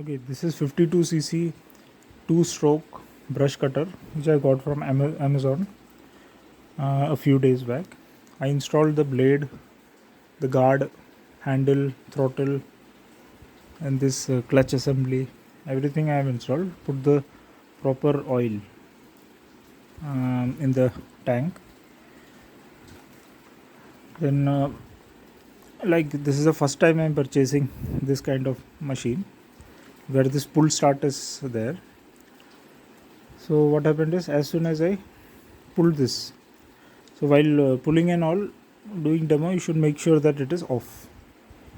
Okay, this is 52cc 2-stroke brush cutter which I got from Amazon a few days back. I installed the blade, the guard, handle, throttle, and this clutch assembly. Everything I have installed. Put the proper oil in the tank. Then, like this is the first time I am purchasing this kind of machine where this pull start is there. So what happened is, as soon as I pulled this, so while pulling and all, doing demo, you should make sure that it is off,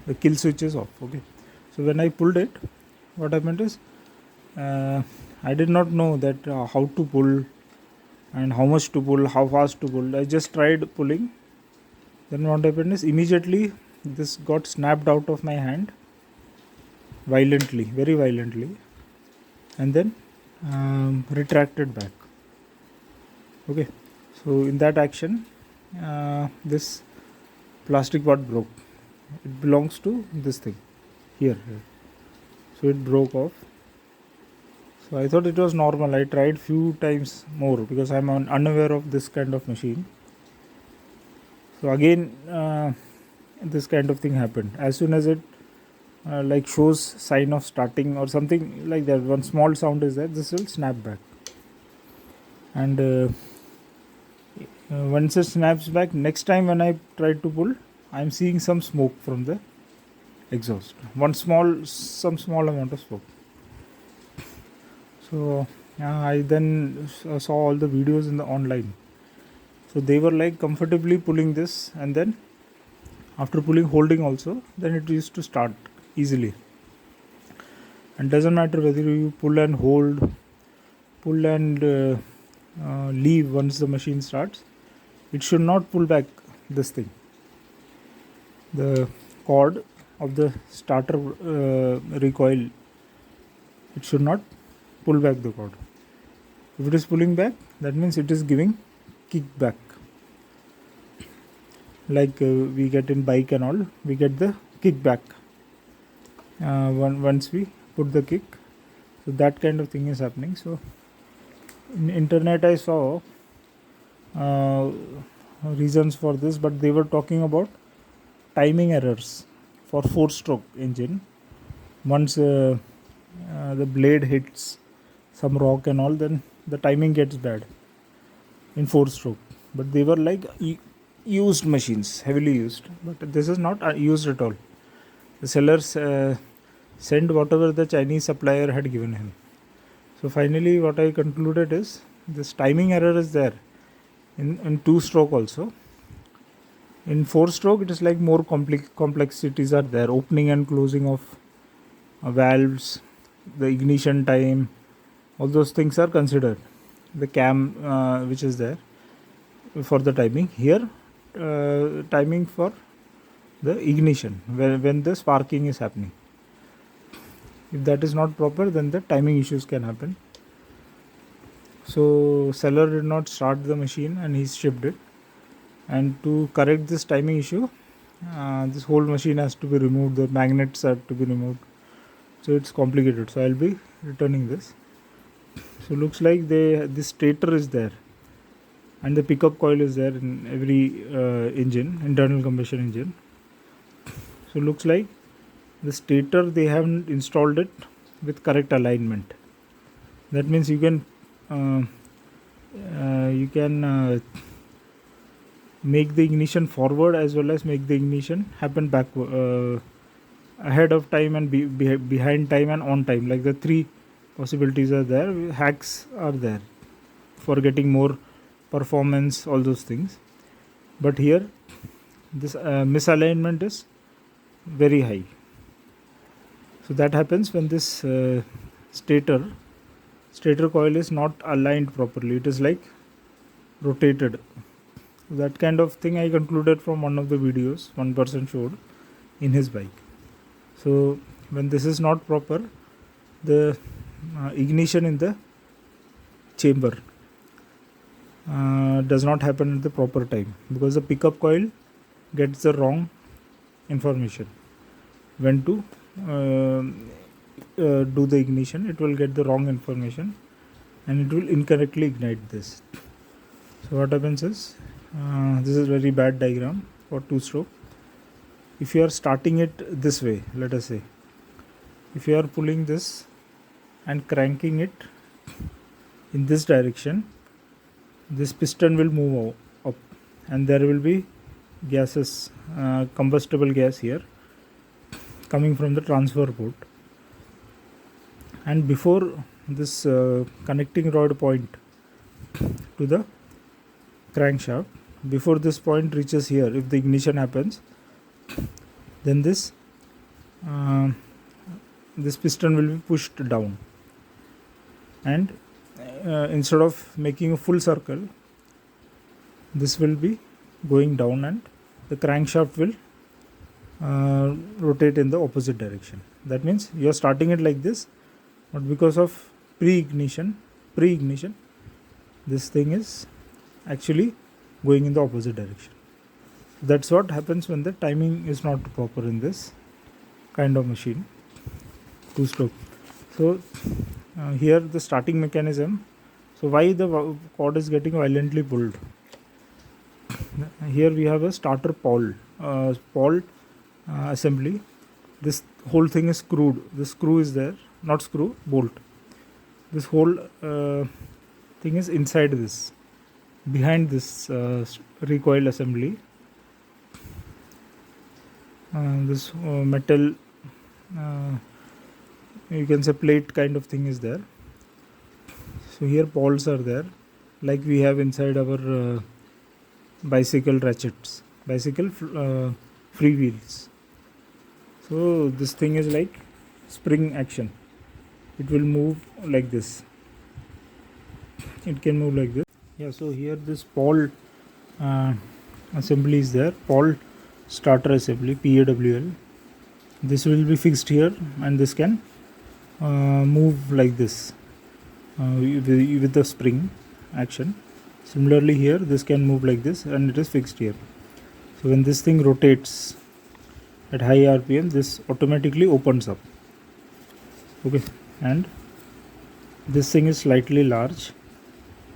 the kill switch is off. Okay, so when I pulled it, what happened is, I did not know that how to pull and how much to pull, how fast to pull. I just tried pulling. Then what happened is, immediately this got snapped out of my hand violently, very violently, and then retracted back. Okay, so in that action, this plastic part broke. It belongs to this thing here. So it broke off. So I thought it was normal. I tried few times more because I'm unaware of this kind of machine. So again, this kind of thing happened. As soon as it like shows sign of starting or something like that, one small sound is there, this will snap back. And once it snaps back, next time when I try to pull, I'm seeing some smoke from the exhaust. Some small amount of smoke. So I then saw all the videos in the online. So they were like comfortably pulling this, and then after pulling, holding also, then it used to start easily. And doesn't matter whether you pull and hold, pull and leave once the machine starts, it should not pull back this thing. The cord of the starter recoil, it should not pull back the cord. If it is pulling back, that means it is giving kickback. Like we get in bike and all, we get the kickback once we put the kick. So that kind of thing is happening. So in internet I saw reasons for this, but they were talking about timing errors for 4-stroke engine. Once the blade hits some rock and all, then the timing gets bad in 4-stroke. But they were like used machines, heavily used, but this is not used at all. The sellers sent whatever the Chinese supplier had given him. So finally what I concluded is, this timing error is there in 2-stroke also. In 4-stroke, it is like more complexities are there. Opening and closing of valves, the ignition time, all those things are considered. The cam which is there for the timing. Here, timing for the ignition, when the sparking is happening. If that is not proper, then the timing issues can happen. So seller did not start the machine and he shipped it. And to correct this timing issue, this whole machine has to be removed. The magnets have to be removed. So it's complicated. So I'll be returning this. So looks like this stator is there, and the pickup coil is there in every engine, internal combustion engine. So looks like the stator, they haven't installed it with correct alignment. That means you can make the ignition forward as well as make the ignition happen backward, ahead of time and behind time and on time. Like the three possibilities are there. Hacks are there for getting more performance, all those things. But here this misalignment is very high. So that happens when this stator coil is not aligned properly. It is like rotated. That kind of thing I concluded from one of the videos one person showed in his bike. So when this is not proper, the ignition in the chamber does not happen at the proper time, because the pickup coil gets the wrong information when to do the ignition, it will get the wrong information and it will incorrectly ignite this. So what happens is, this is very bad diagram for 2-stroke. If you are starting it this way, let us say, if you are pulling this and cranking it in this direction, this piston will move up and there will be gases, combustible gas here coming from the transfer port. And before this connecting rod point to the crankshaft, before this point reaches here, if the ignition happens, then this piston will be pushed down, and instead of making a full circle, this will be going down and the crankshaft will rotate in the opposite direction. That means you are starting it like this, but because of pre-ignition, this thing is actually going in the opposite direction. That's what happens when the timing is not proper in this kind of machine, 2-stroke. So here the starting mechanism. So why the cord is getting violently pulled? Here we have a starter pawl assembly. This whole thing is screwed. The screw is there, not screw, bolt. This whole thing is inside this, behind this recoil assembly. This metal, you can say plate kind of thing is there. So here pawls are there, like we have inside our bicycle ratchets, bicycle free wheels. So this thing is like spring action. It will move like this. It can move like this. Yeah, so here this pawl assembly is there, pawl starter assembly, PAWL. This will be fixed here and this can move like this with the spring action. Similarly here this can move like this and it is fixed here. So when this thing rotates at high RPM, this automatically opens up. Okay, and this thing is slightly large,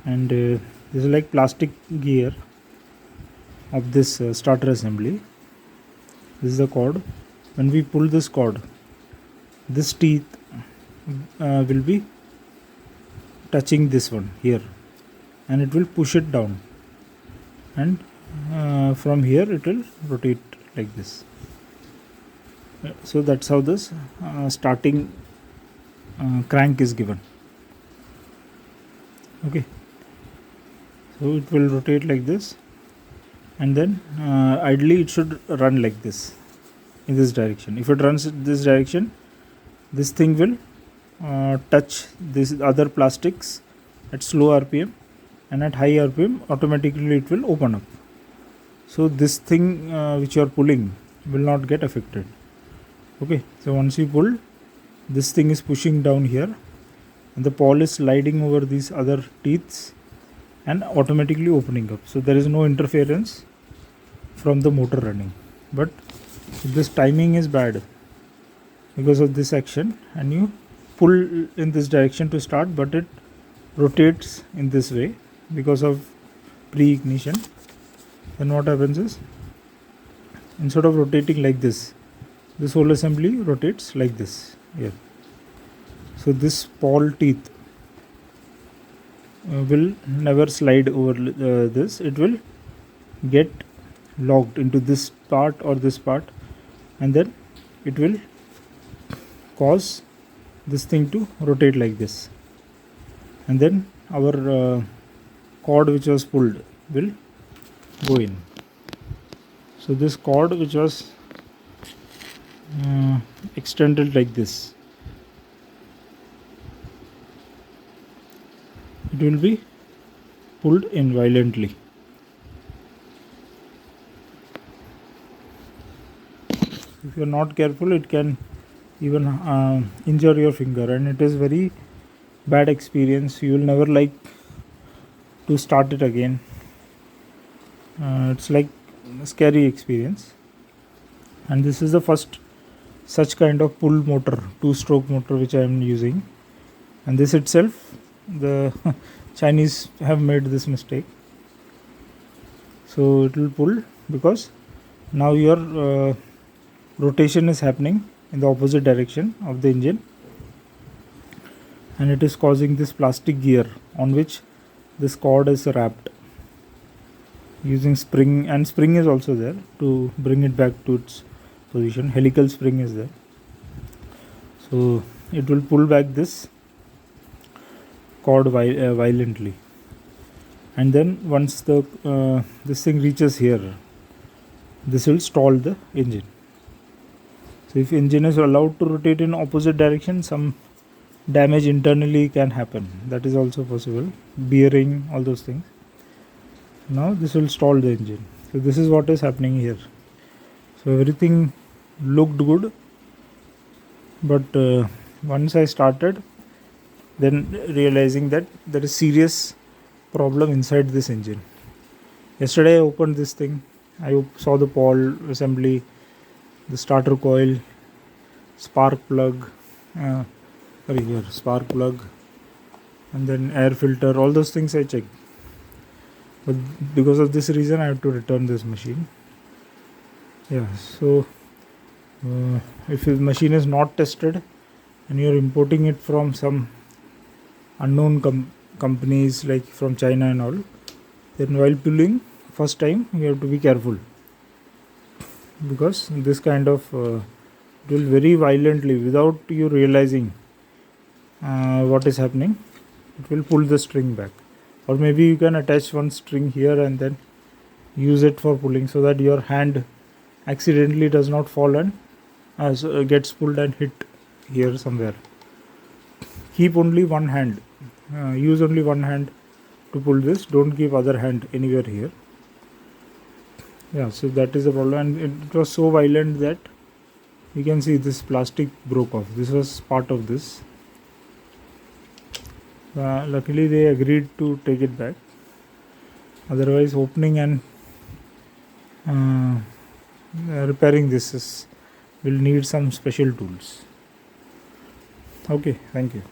and this is like plastic gear of this starter assembly. This is the cord. When we pull this cord, this teeth will be touching this one here, and it will push it down, and from here it will rotate like this. So that's how this starting crank is given. Okay, so it will rotate like this, and then ideally it should run like this, in this direction. If it runs in this direction, this thing will touch this other plastics at slow RPM, and at high RPM automatically it will open up. So this thing which you are pulling will not get affected. Okay, so once you pull, this thing is pushing down here, and the pawl is sliding over these other teeths and automatically opening up. So there is no interference from the motor running. But if this timing is bad because of this action, and you pull in this direction to start, but it rotates in this way because of pre-ignition, then what happens is, instead of rotating like this whole assembly rotates like this here. So this pawl teeth will never slide over this. It will get locked into this part or this part, and then it will cause this thing to rotate like this, and then our cord which was pulled will go in. So this cord which was extended like this, it will be pulled in violently. If you are not careful, it can even injure your finger, and it is very bad experience. You will never like to start it again. It's like a scary experience, and this is the first such kind of pull motor, 2-stroke motor, which I am using. And this itself, the Chinese have made this mistake. So it will pull because now your rotation is happening in the opposite direction of the engine, and it is causing this plastic gear on which this cord is wrapped using spring, and spring is also there to bring it back to its position. Helical spring is there, so it will pull back this cord violently, and then once the this thing reaches here, this will stall the engine. So if engine is allowed to rotate in opposite direction, some damage internally can happen. That is also possible, bearing, all those things. Now this will stall the engine. So this is what is happening here. So everything looked good, but once I started, then realizing that there is serious problem inside this engine. Yesterday I opened this thing, I saw the Paul assembly, the starter coil, spark plug, spark plug, and then air filter, all those things I checked. But because of this reason I have to return this machine. Yeah, so if the machine is not tested and you are importing it from some unknown companies like from China and all, then while pulling first time you have to be careful, because this kind of it will very violently, without you realizing what is happening, it will pull the string back. Or maybe you can attach one string here and then use it for pulling, so that your hand accidentally does not fall and gets pulled and hit here somewhere. Keep only one hand, use only one hand to pull this, don't keep other hand anywhere here. Yeah, so that is the problem, and it was so violent that you can see this plastic broke off. This was part of this. Luckily they agreed to take it back, otherwise opening and repairing this will need some special tools. Okay, thank you.